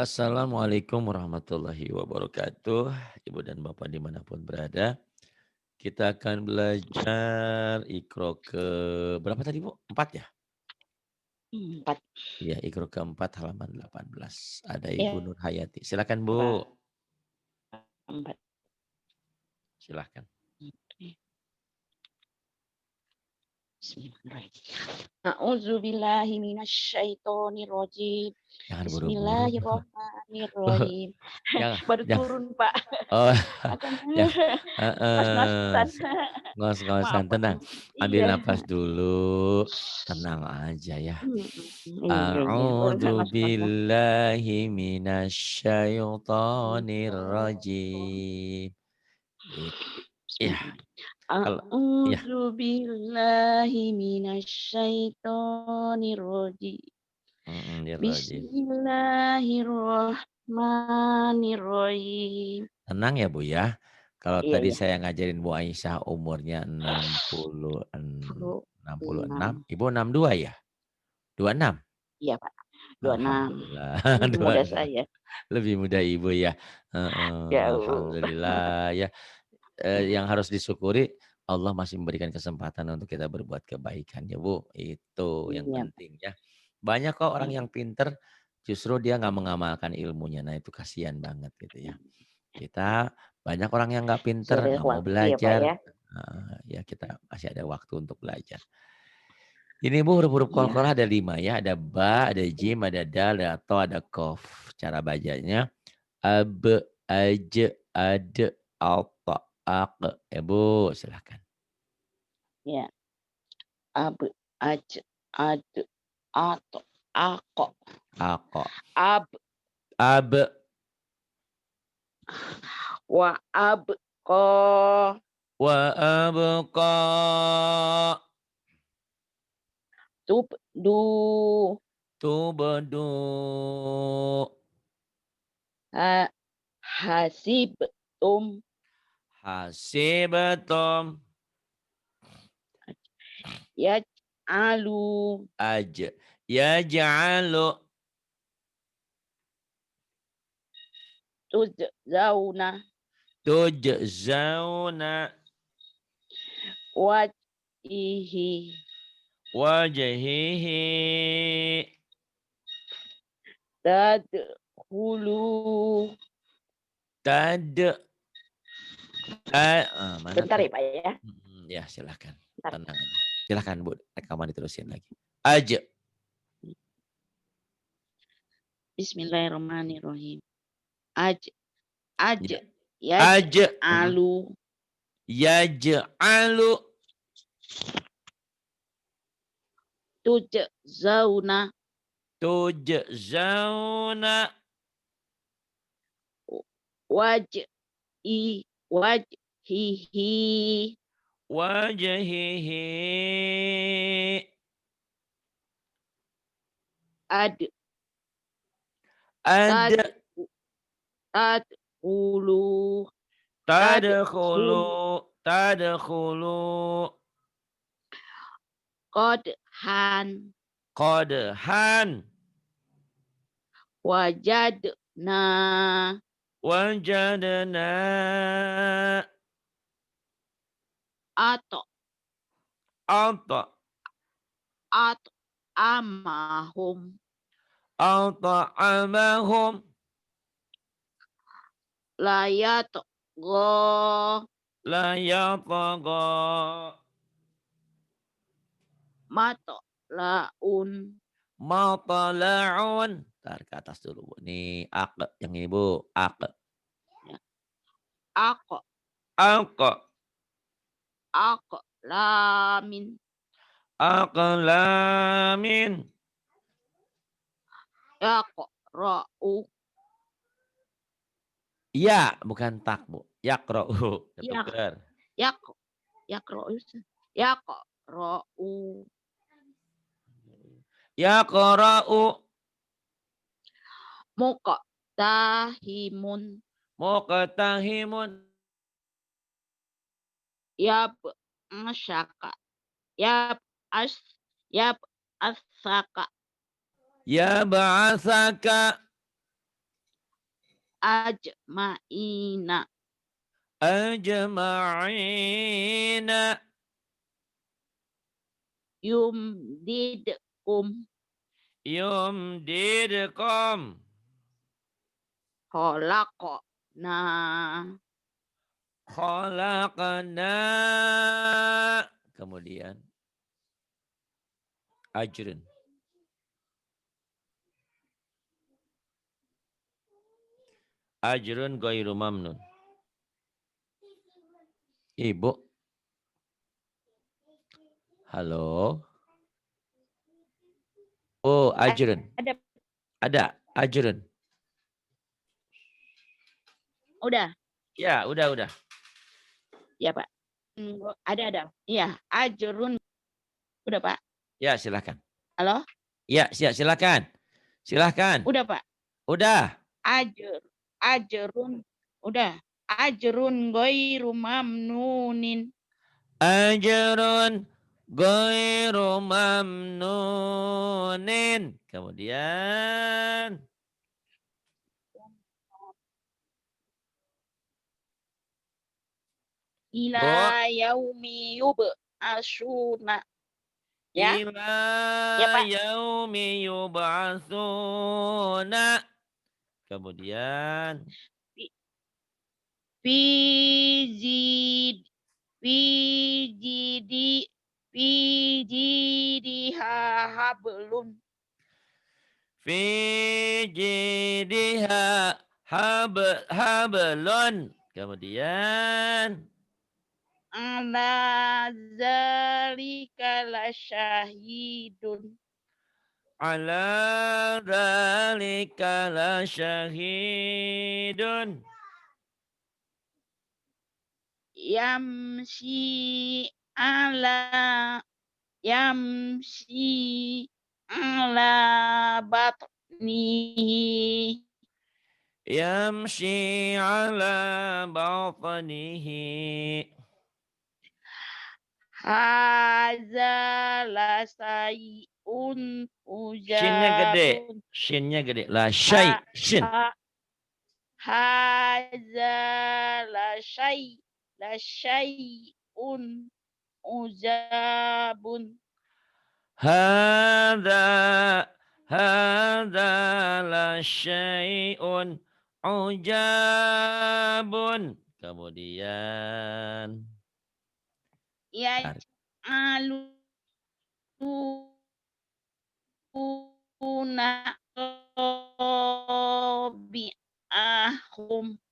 Assalamualaikum warahmatullahi wabarakatuh. Ibu dan Bapak dimanapun berada. Kita akan belajar Iqra ke berapa tadi Bu? 4 ya? 4 Iya, Iqra keempat halaman 18. Ada Ibu ya, Nur Hayati. Silakan Bu. 4. Silakan. Oke. Bismillahirrahmanirrahim. A'udzubillahi minasyaitonirrajim. Jangan buru-buru. Bismillahirrahmanirrahim. Jangan, Baru jangan. turun, Pak. Oh, Makanya ya. ngos-ngosan. Ngos-ngosan, Maaf, Pak. tenang. Ambil Iya. napas dulu. Tenang aja ya. Iya, iya. Urusan A'udzu ngos-ngosan. billahi minasyaitonir rajim. Iya, Bismillahirrahmanirrahim. kalau iya, A'udzubillahi minasyaitonirrajim. ya rajim. Bismillahirrahmanirrahim. Tenang ya, Bu, ya. Kalau Iya, tadi iya. saya ngajarin Bu Aisyah umurnya 66, 26. Ibu 62 ya? 26? Iya, Pak. 26. Alhamdulillah, Lebih muda 26. saya. Lebih muda Ibu ya? Heeh, Jauh. alhamdulillah ya. Yang harus disyukuri Allah masih memberikan kesempatan untuk kita berbuat kebaikan ya Bu, itu yang Iya, Pak. penting ya. Banyak kok orang Iya. yang pinter, justru dia nggak mengamalkan ilmunya, nah itu kasihan banget gitu ya. Kita banyak orang yang nggak Masih pinter, ada nggak mau waktu ya, Pak, belajar, ya? ya kita masih ada waktu untuk belajar. Ini Bu huruf-huruf Iya. qalqalah ada 5 ya, ada ba, ada jim, ada dal, ada to, ada qaf. Cara bacanya ab, aj, ad, alta, aq. Ya Bu, silahkan. Iya. Ab, aj, ad, ato, ako, Ako. ab, Ab, wa, ab, ko, wa abqa. tub, du, Tubadu. ha, hasib, tum, Hasibatum. yaj, alu, Aj. Yaj'alu. tuj, zauna, Tujzauna. waj, ihi, Wajhihi. tad, hulu. Tad. Mana Bentar tuh? ya, Pak, ya. Ya silahkan. Bentar. Tenang aja. Silahkan Bu, rekaman diterusin lagi. Aj. Bismillahirrahmanirrahim. Aj, aj, Ya. yaj, Aj. alu, Yaj'alu. tuj, zauna, Tujzauna. waj, i, waj, hihi, Wajhihi. ad, tad, Ad. tad, hulu, tad, Tadkhulu. hulu, Tadkhulu. kod, han, Qadhan. wajad, na, Wajadna. ato, Ata. ato, amahum, Ata'amahum. layat, go, La yataga. mato, laun, Matala'un. Tarik ke atas dulu Bu. Nih ak. Yang ini Bu. Ak. ako, Ak. ako, lamin, Aqlamin. yako, ra'u, Ya, bukan tak Bu. Yakra'u. yak, Ketuker. yako, yakro, yako, ra'u, Yaqra'u. muka, tahimun, Muqtahimun. yab, masyaka, yab, as, yab, asaka, Ya ba'athaka. ajma'ina Ajma'ina. yumdidkum Yumdidkum. khalaqna Khalaqna. Kemudian ajrun. Ajrun ghairu mamnun. Ibu. Halo. Oh, ajrun. ada Ada ajrun. udah Ya, udah. ya Pak. Ada iya ajrun udah Pak. Ya, silakan. Halo Ya, silakan. Silakan. udah Pak. Udah. Ajrun udah ajrun ghairu mamnunin Ajrun ghairu mamnunin. Kemudian Bu, ila yaumi yub'atsuna ya ila ya Pak. yaumi yub'atsuna. Kemudian Fi- Fijid Fijidi Fijidiha hablum fi jidha hablun. Kemudian ala zalika lasyahidun ala dzalika lasyahidun. yamsi ala yamsi ala batnihi Yamshi ala batnihi. haza lasaiun Shinnya gede. ujabun Shinnya gede. La syai. ha Shin. ha haza lasaiun ujabun Hadza la syai'un ujabun. Kemudian tarik. yaj'aluna asabi'ahum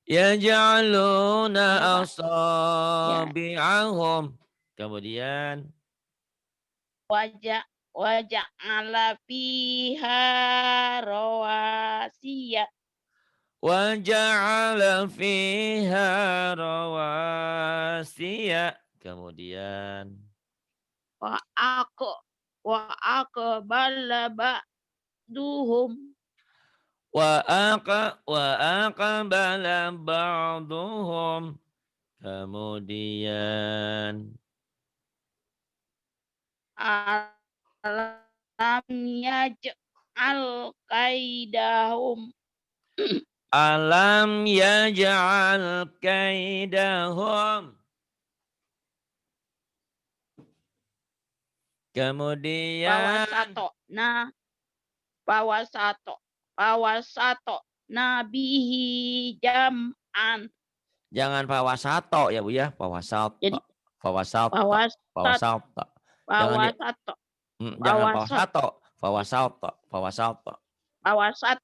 Yaj'aluna ini Pak ya asabi'ahum. Kemudian waja'ala fiha rawasiya waja'ala fiha rawasiya. Kemudian wa aqbala ba'duhum wa aqbala ba'duhum. Kemudian alam yaj'al kaidahum alam yaj'al kaidahum. Kemudian pawasato nabihi jam'an jangan pawasato ya Bu ya, pawasato. jadi Pawasato. pawasat Pawasato. Jangan di pawasato jangan pawasat pawasato. Pawasato. Pawasato. pawasat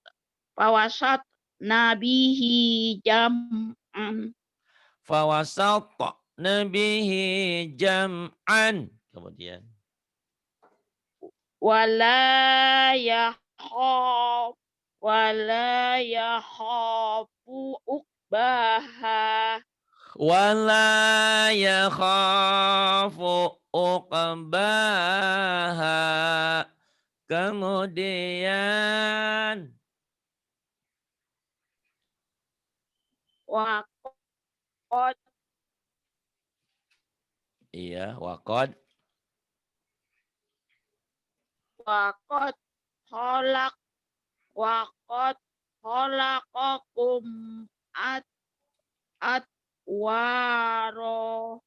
pawasat nabihi jam'an Fawasato nabihi jam'an. Kemudian wala yakhaf wala yakhafu uqbaha wala yakhafu uqbaha. Kemudian waqad iya waqad waqad khalaq waqad khalaqakum atwaro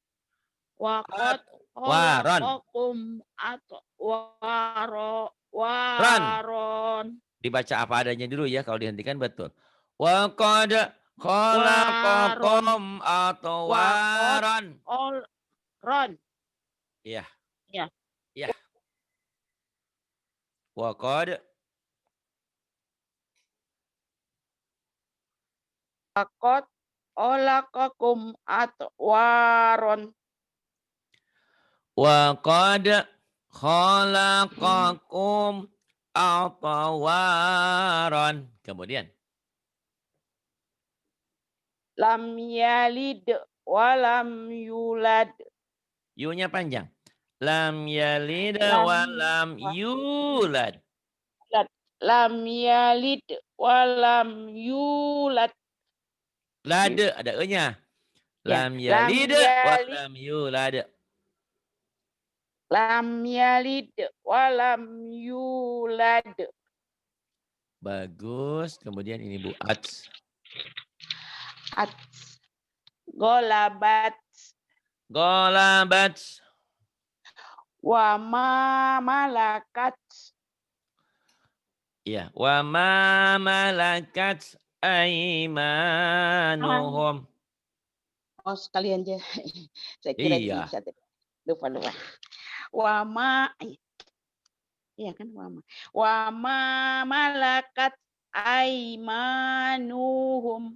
wa qad Waron. khalaqakum atwaro Ron. waron Dibaca apa adanya dulu ya. Kalau dihentikan betul. Wa qad waron khalaqakum wa qad atwaron. ron. Iya. Ya. Iya. Wa qad Akot olakakum atwaron. wa qad khalaqakum atwaron. Kemudian Lam yalid walam yulad. yu-nya panjang. Lam yalid wa lam yulad. Lam yalid walam yulad. Lad ada e-nya. Ya. Lam yalid wa lam yulad. Lam yalid walam yulad. Bagus. Kemudian ini Bu Ats. Golabat Golabat. wa ma malakat. Iya. Wa ma malakat aimanuhum. Oh sekalian aja. Saya kira Iya. bisa. Lupa. Wa ma. Iya kan wa ma malakat aimanuhum.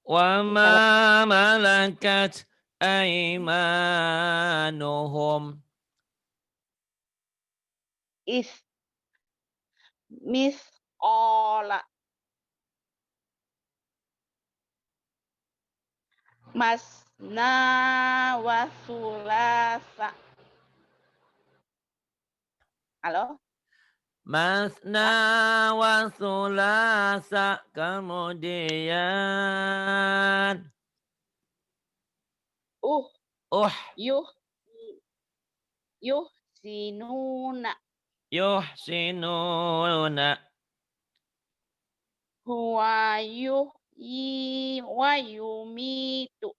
Wa ma malakat aimanuhum. Misqala masna wa sulasa. Halo? Masna wa sulasa. Kemudian Sinuna yuhsinuna. huwa yuhyi wa yumitu.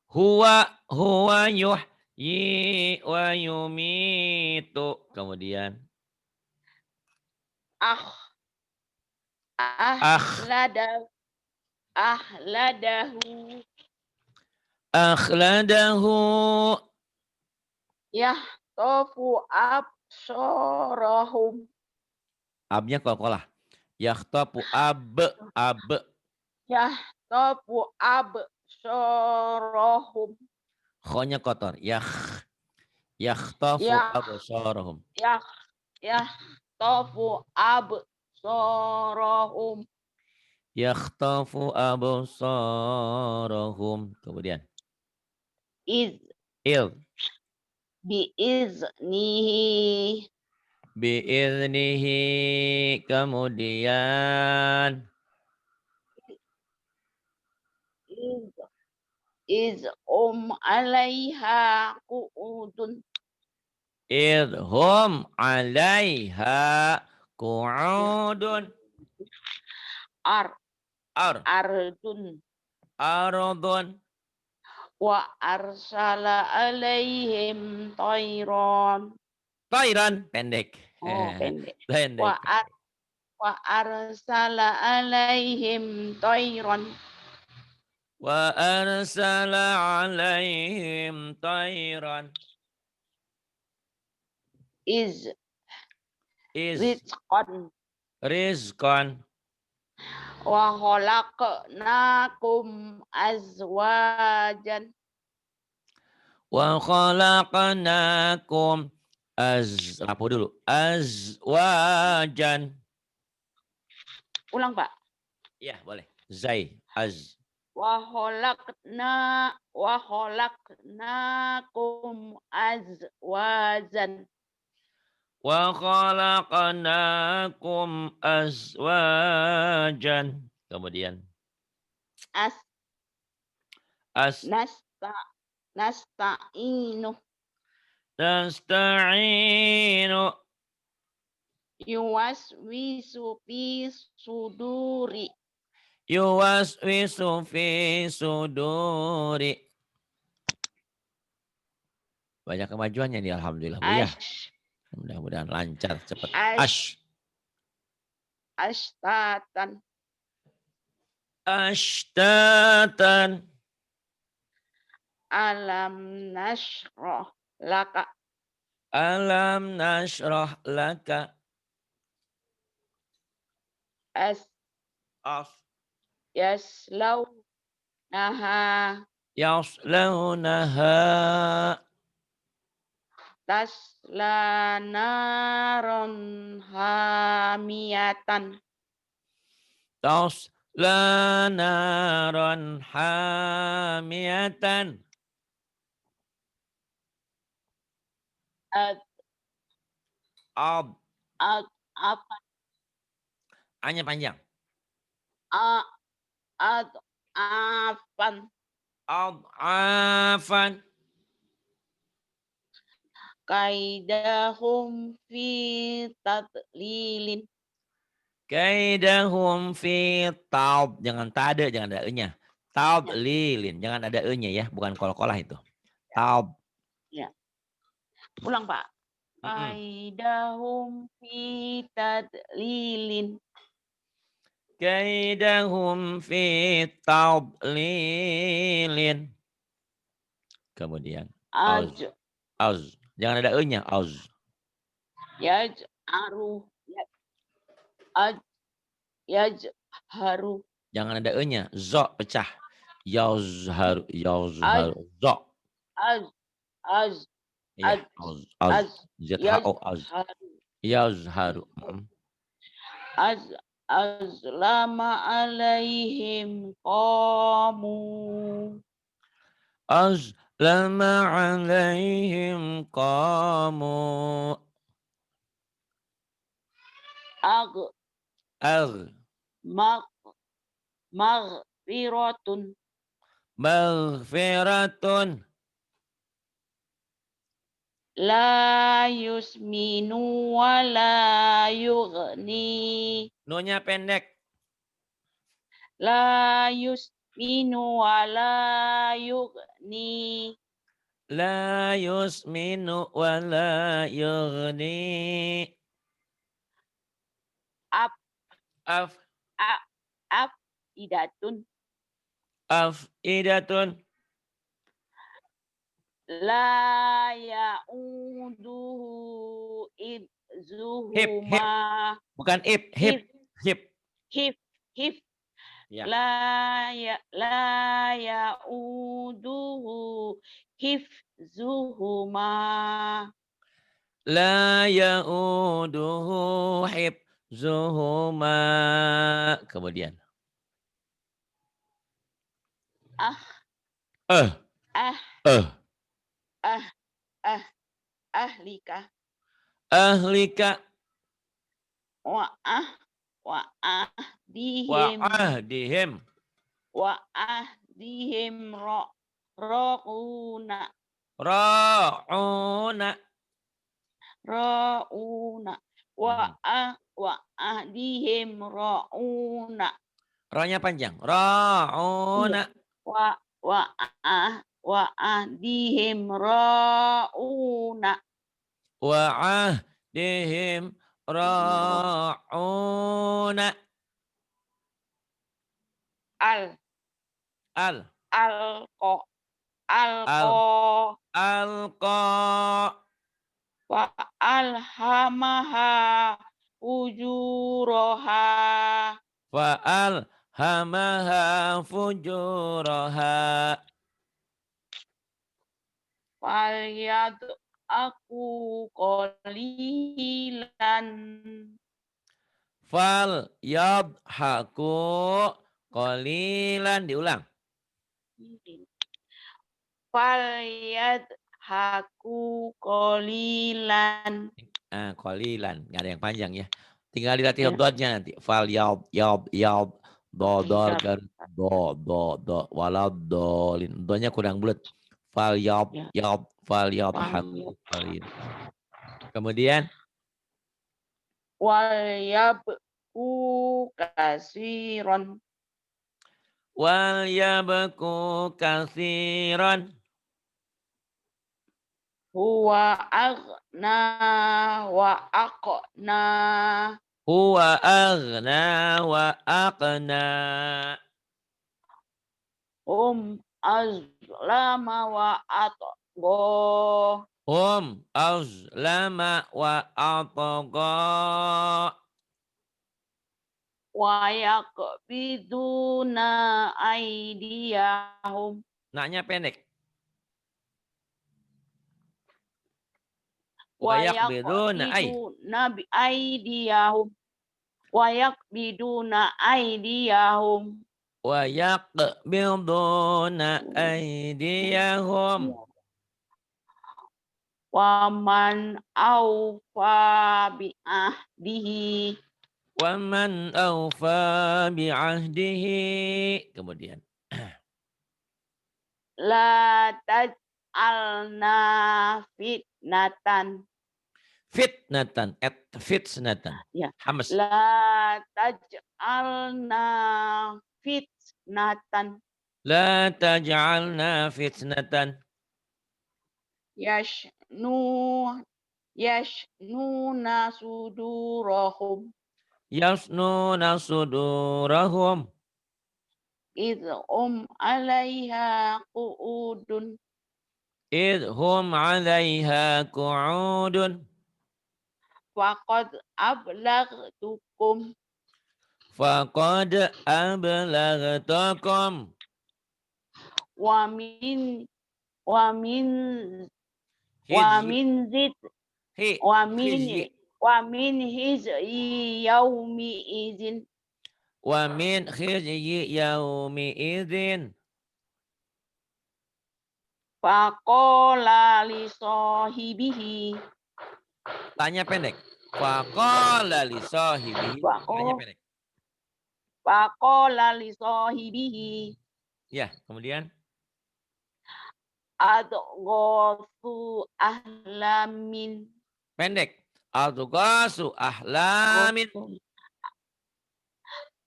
Huwa yuhyi wa yumitu. Kemudian Ahladahu akhladahu. yahtofu absorahum. Abnya kol-kolah. Yakhtapu ab. Yahtofu absorahum. Kho-nya kotor. Yakhtafu absorahum. Yahtofu absorahum. Yakhtafu absorahum. Kemudian biiznihi. Biiznihi. Kemudian alaiha qu'udun. idhum alaiha qu'udun. Ardun. Wa arsala alaihim tayran. Tayran pendek. Pendek. Wa arsala alaihim tayran. Wa arsala alaihim tayran. Rizqan. Wa khalaqnakum azwajan. Wa khalaqnakum rapuh dulu. Azwajan. Ulang, Pak. Iya, boleh. Zai. Wa khalaqnakum azwajan. Wa khalaqnakum azwajan. Kemudian nasta'inu. Yuwaswisu fi suduri. Yuwaswisu fi suduri. Banyak kemajuannya nih alhamdulillah Bu ya. Ash. Mudah-mudahan lancar cepat. Ash. Ashtatan. Ashtatan. Alam nasroh laka. Alam nashrah laka. As As. yaslau naha. Yaslaunaha. Tasla naron hamiyatan. Tasla naran hamiyatan. Ad Ab. ad apa Hanya panjang. a ad afan. Ad'afan. Kaidahum fi tadlilin. Kaidahum fi taub. Jangan tada, jangan ada e-nya. Taub lilin. Jangan ada e-nya ya. Bukan kol-kolah itu. Taub. Ya. Ulang Pak. Kaidahum fi tadlilin. Kaidahum fi taub lilin. Kemudian. Az. Aj Az. Jangan ada e-nya. Az. yaj'aru. Aj yajharu. Jangan ada e-nya. Zo pecah. Yazharu. Az Yazharu. Zo. az az Iya. az Az. Az. az Z-H-O. Az. yajharu. Yazharu. Az azlama alaihim qamu. Azlama alaihim qamu. Ag Ag. mag maghfiratun. Maghfiratun. La yusminu wa la yughni. Nunya pendek. La yusminu wa la yughni. La yusminu wa la yughni. Ap Af. idatun. Afidatun. La ya'uduhu Hip. Hip. idzuhuma. Bukan ip. Hip. Hip. Hif. Ya. La ya'uduhu hifzuhuma. La ya'uduhu hibzuhuma. Kemudian. Ah ahlika. Ahlika. Wa'ahdihim Wa'ahdihim. ra'una. Ra'una. Wa'ahdihim ra'una. Ra-nya panjang. Ra'una. Wa'ahdihim ra'una. Wa'ahdihim ra'una. Al Al. alqa Alqa. wa alhamaha ujuraha. Fa'alhamaha fujuraha. Falyad aku qalilan. Fal yadhaku qalilan. Diulang. Falyad aku qalilan. Qalilan. Nggak ada yang panjang ya. Tinggal dilatih Ya. dotnya nanti. Fal yad. Do kan. Do. Walad dolin. Donya kurang bulat. Fal yad. Fal yadhaku qalilan. Kemudian. wal yabku kasiron Wal yabku katsiran. huwa aghna wa aqna Huwa aghna wa aqna. azlama wa atgha Azlama wa atgha. wa yaqbiduna aydiyahum Naknya pendek. Wa wa yaqbiduna ay. yaqbiduna bi aydiyahum wa yaqbiduna aydiyahum Wa yaqbiduna aydiyahum. wa man awfa bi ahdihi Wa man awfa bi'ahdihi. Kemudian. la taj'alna fitnatan Fitnatan. Fitnatan. ya Hamas. la taj'alna fitnatan La taj'alna fitnatan. yashnu yashnuna sudurahum Yasnuna sudurahum. idhum alaiha qu'udun Idhum 'alaiha qu'udun. faqad ablaghtukum Faqad ablaghtakum. wa min wa min wa Hizyi. min zid Hi. wa min Hizyi. wa min hizyi yaumi izin Wa min khizyi yaumi idzin. faqala li sahibihi Tanya pendek. Faqala li sahibihi. Tanya pendek. faqala li sahibihi Ya, kemudian. adghasu ahlamin Pendek. Adghasu ahlamin.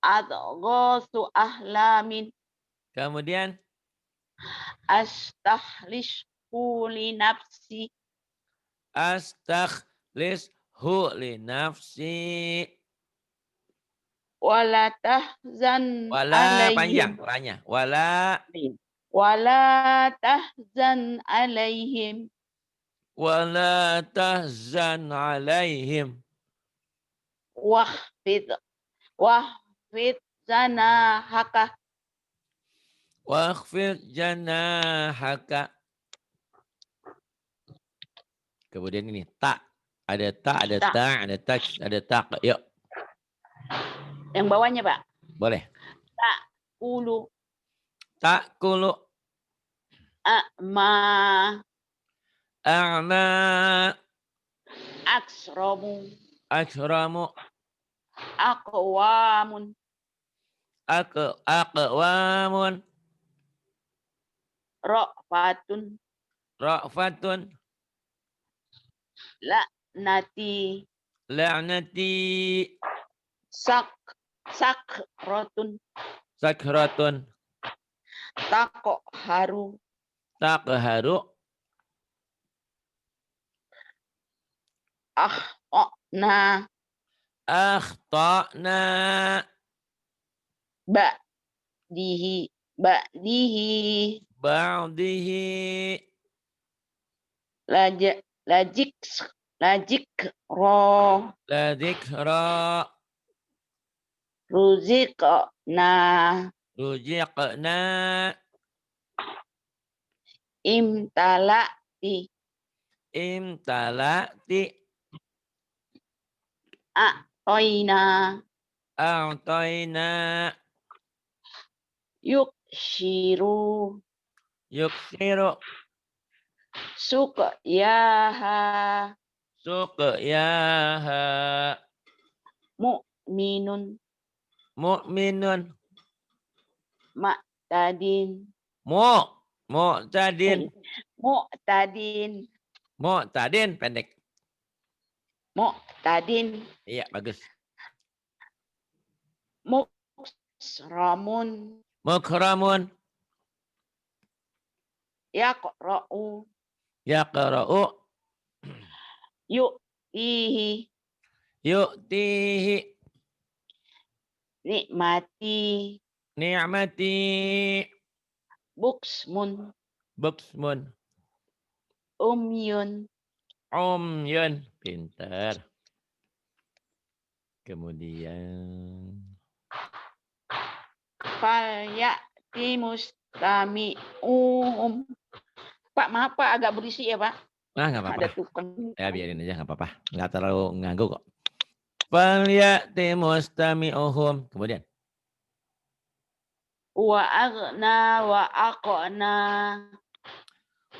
adghasu ahlamin Kemudian. astahlishu li nafsi Astakhlishu li nafsi. wala tahzan Wala panjang. alaihim Ranya. Wala. wala tahzan alaihim Wala tahzan alaihim. wahfid wahfid zanahaka Wakhfid janahaka. Kemudian ini tak. Ada tak, ada Tak. tak, ada tak, ada tak. Yuk, yang bawahnya Pak boleh. ulu Tak kulu a'ma a'ma aksramu akramu aqwamun aqwamun ra'fatun ra'fatun la'nati la'nati sakratun sakratun taqharu taqharu akhtana akhtana ba'dihi ba'dihi lajik la dzikra ruziqna rujiqna imtala'ti imtalati a'toina a'tayna yukshiru yuksiru suqyaha suqyaha mu'minun mu'minun ma'tadin mu'tadin mu'tadin mu'tadin pendek Mu'tadin. Iya, bagus. Muksramun. Mukramun. Yaqra'u. Yaqra'u. Yu'tihi. Yu'tihi. Nikmati. Ni'mati. Buksmun. Buksmun. Umyun. Umyun. Pintar. Kemudian. Falyati mustami'uhum. Pak, maaf Pak, agak berisik ya Pak. Ah, nggak Ada apa-apa. tukang. Ya biarin aja, nggak apa-apa. Nggak terlalu nganggu kok. Falyati mustami'uhum. Kemudian. Wa aghna wa aqna.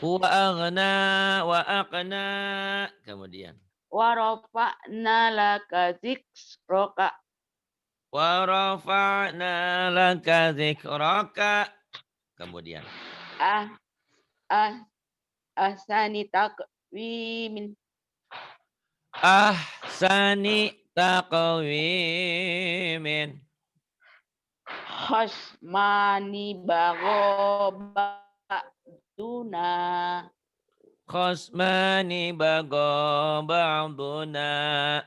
Wa aghna wa aqna. Kemudian. Wa rafa'na laka dzikraka. Wa rafa'na laka dzikraka. Kemudian. Ahsani taqwimin. Ahsani taqwimin. Khasmani bagoba'duna. Khosmani bago ba'duna.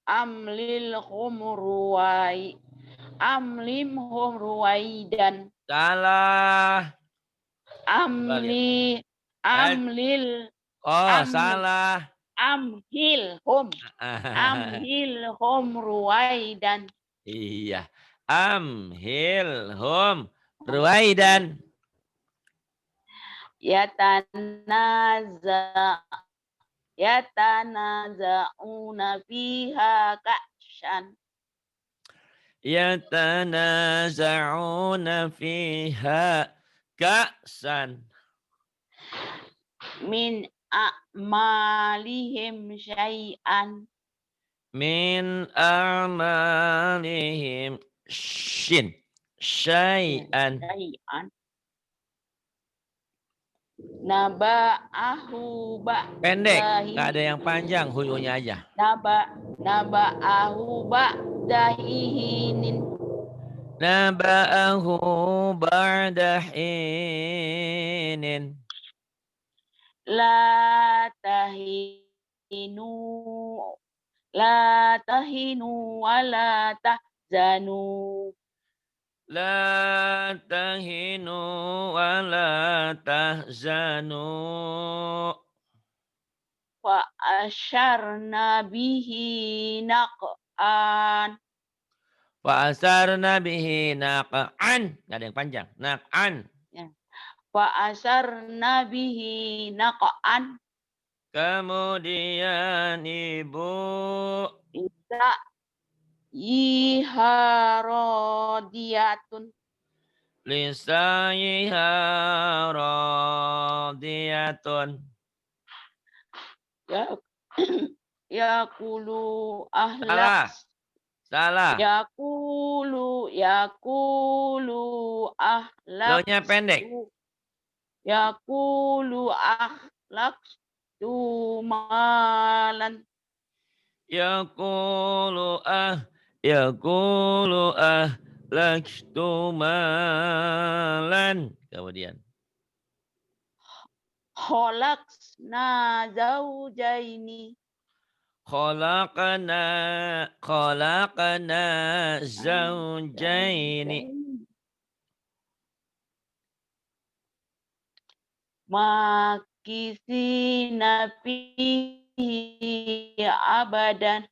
Amlimhum ruwaidan. Salah. Amlil Oh, salah. amhilhum ruwaidan. Iya. Amhilhum ruwaidan. Yatanaza'una fiha ka'shan. Yatanaza'una fiha ka'san. Min a'malihim syai'an. Min a'malihim shin. Syai'an. Naba'ahu Pendek. ba'dahi. Nggak ada yang panjang. Huyunya aja. Naba'ahu ba'dahinin. Naba'ahu ba'da hinin. La tahinu wa la tahzanu. La tahinu wa la tahzanu. Wa asyarna bihi naq'an. Wa asarna bihi naq'an. Nggak ada yang panjang. Naq'an. Wa asarna bihi naq'an. Kemudian ibu. Isa iharodiyatun. Lisayiha radiyatun. Yakulu ahlak. Salah. Yakulu ahlak. Lo-nya pendek. Yakulu ahlak malan. Yakulu lakstu malan. Kemudian. Khalaqna zawjaini. Khalaqna zawjaini. Makisina fihi abadan.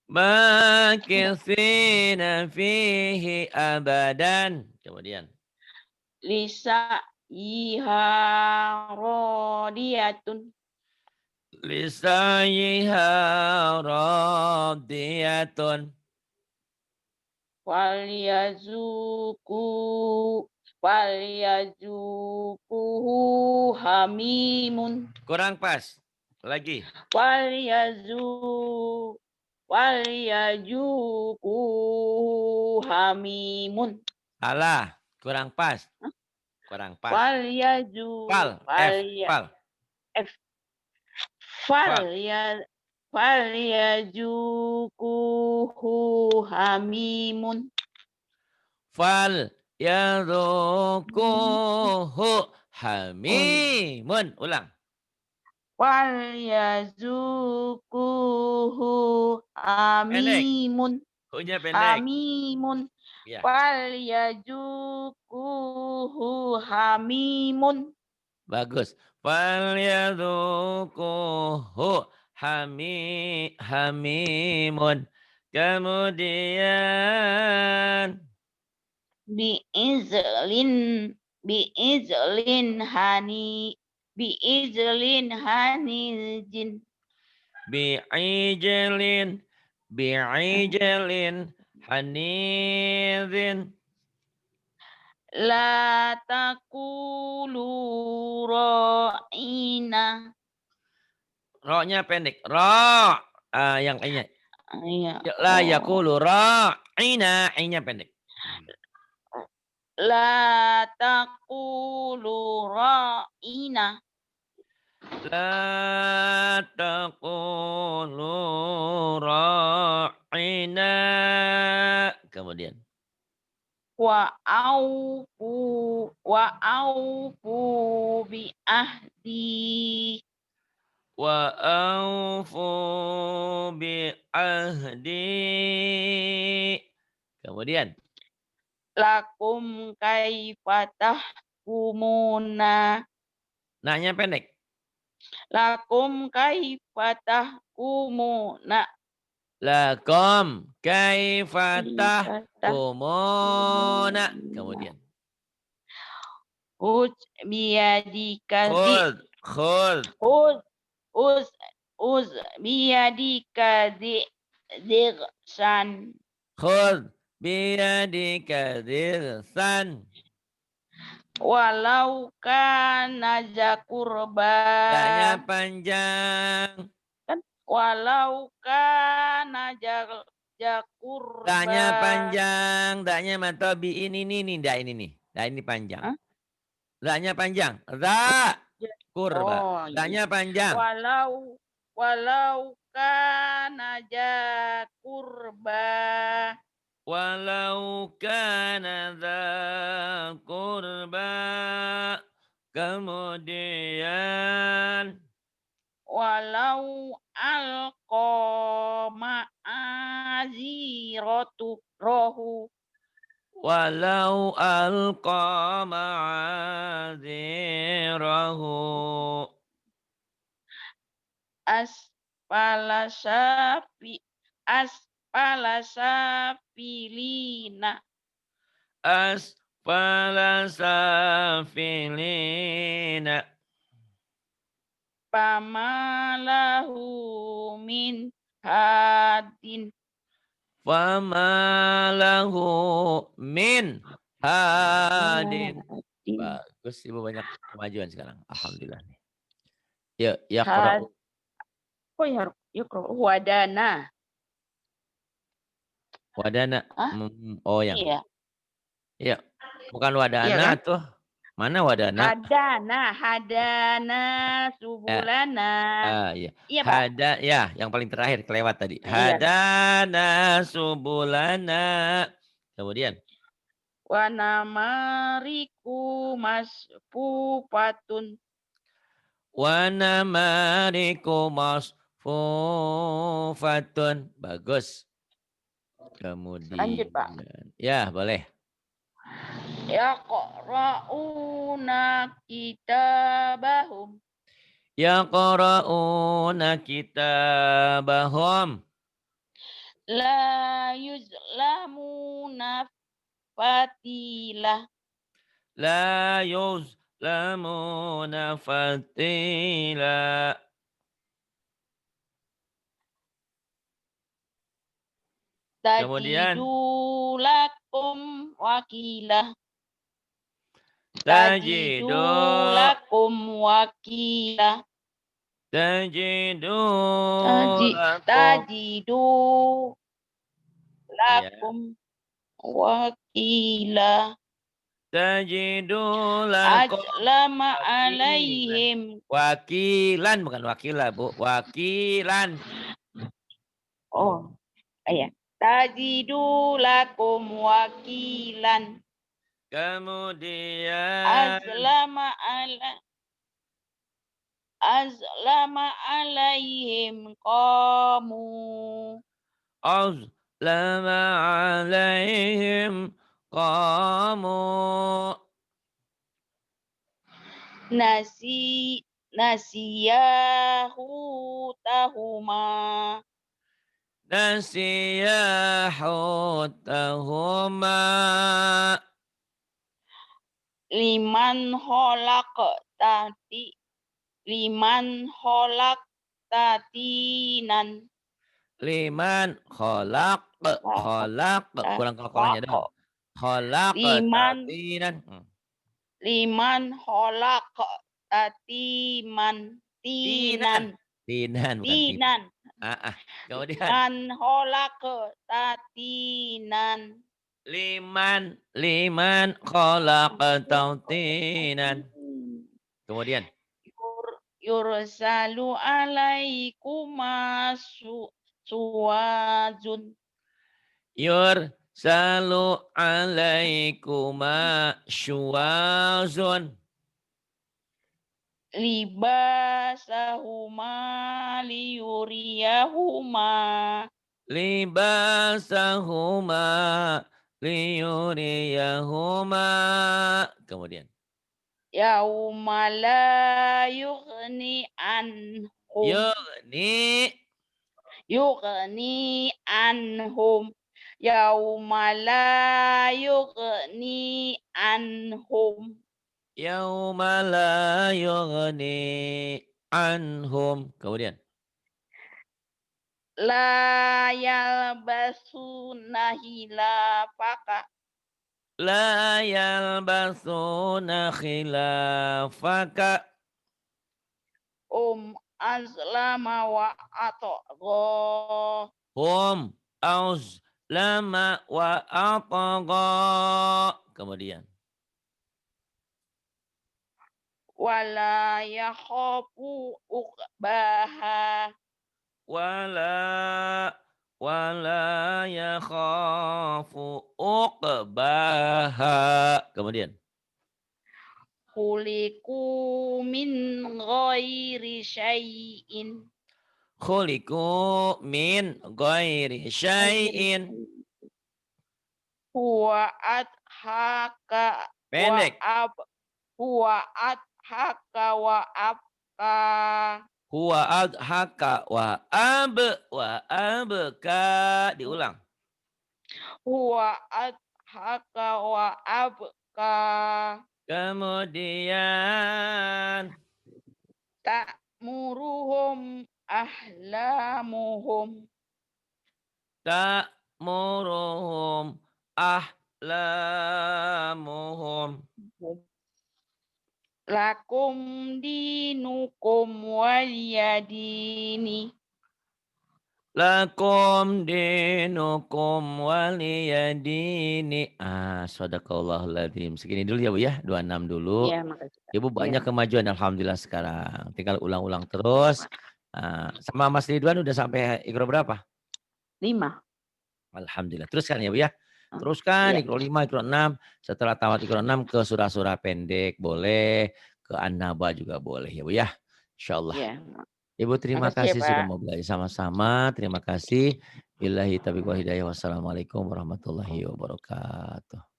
Makisina fihi abadan. Kemudian. Lisa iha radiyatun. Lisayiha radiyatun. Falyazukuhu hamimun. Kurang pas. Lagi. Falyazukuhu hamimun. Salah. Kurang pas. Kurang pas. Falyazu. Pal. F. Pal. F. falyajukuhu hamimun. Fal Hmm. yadhukuhu Oh iya. hamimun. Ulang. Falyazukuhu Pendek. hamimun. Hunya pendek. Hamimun. Ya. Falyazukuhu hamimun. Bagus. Fal yadhukuhu hamimun. Kemudian Biizlin biizlin hani biizlin hanijin. bi'ijalin bi'ijalin hanidhin. La taqulu ra'ina. Ro-nya pendek. Ro. Yang I-nya. Ya, La oh. yaqulu ra'ina. I-nya pendek. La taqulu ra'ina. La taqulu ra'ina. Kemudian. Wa aufu bi ahdi. Wa aufu bi ahdi. Kemudian. Lakum kaifa tahkumuna. Nah-nya pendek. Lakum kaifa tahkumuna. Lakum kaifa Kaifa tahkumuna. Kemudian. Uz biyadika di Khud. Khud. uz uz uz biyadika dirsan. Khud biyadika dirsan. Walau kana zakurba. Daknya panjang. Kan walau kana zakurba. Daknya panjang. Daknya matobi ini nih. Dak ini nih. Dak ini panjang. Hah? Daknya panjang. Za. Kurba. Oh, iya. Daknya panjang. Walau kana zakurba. Walau kana dza qurba. Kemudian. Walau alqa ma'aziratu rohu. Walau alqa ma'adzirahu. Asfala safilina. Asfala safilina. Pamalahu min hadin. Famalahu min hadin. Bagus, Ibu banyak kemajuan sekarang. Alhamdulillah nih. Ya, yaqra'u. Oh ya, wadana. Wadana. Oh yang. Iya. Iya. Bukan wadana Iya kan? tuh. Mana wadana? Hadana subulana. Iya. Iya, Pak. Ya, yang paling terakhir kelewat tadi. Iya. Hadana subulana. Kemudian. Wa namariku masfufatun. Wa namariku masfufatun. Bagus. Kemudian. Lanjut, Pak. Ya, boleh. Yaqra'una kitabahum. Yaqra'una kitabahum. La yuzlamuna fatilah. La yuzlamuna fatila. Kemudian. Tajidu lakum wakilah. Tajidu lakum wakilah. Tajidu lakum wakilah. Tajidu lakum Aslama wakilan. alaihim. Wakilan bukan wakilah, Bu. Wakilan. Oh, iya. Tajidu lakum wakilan. Kemudian Azlama alaihim qamu azlama alaihim qamu nasiyahu tahuma nasiyahutahuma liman holak tati liman holak tatinan liman kholaq kurang kol-kolanya dong. Kholaq liman tatinan. liman holak tatiman Tinan. tinan Tinan bukan tinan. tinan Kemudian man holak tatinan liman kholaq tatinan. Kemudian yursalu alaikuma suwazun yursalu alaikuma syuwazun libasahuma libasahuma liyuriyahuma. Kemudian yauma la yughni anhum yauma la yughni anhum yauma la yughni anhum. Kemudian la yalbasuna hilafaka la yalbasuna khilafaka azlama wa atgha hum lama wa atgha. Kemudian wala yakhafu uqbaha wala yakhafu uqbaha. Kemudian khuliqu min ghairi syai'in khuliqu min ghairi syai'in. huwa adhaka Pendek. huwa adhaka wa abka Huwa adhaka wa abka. Diulang. huwa adhaka wa abka. Kemudian ta'muruhum ahlamuhum ta'muruhum ahlamuhum. lakum dinukum waliyadini Lakum dinukum waliyadini. Sadaqallahul adzim. Segini dulu ya Bu ya, 26 dulu. ya makasih Ibu banyak kemajuan alhamdulillah sekarang. Tinggal ulang-ulang terus. Sama Mas Ridwan udah sampai ikro berapa? 5. Alhamdulillah. Teruskan ya Bu ya. Teruskan ikro 5, ikro 6. Setelah tamat ikro 6 ke surah-surah pendek boleh. Ke An-Naba juga boleh ya Bu ya. Insyaallah. Ya. Ibu terima Makasih, kasih Pak. sudah mau belajar sama-sama. Terima kasih. Billahi taufiq wal hidayah. Wassalamualaikum warahmatullahi wabarakatuh.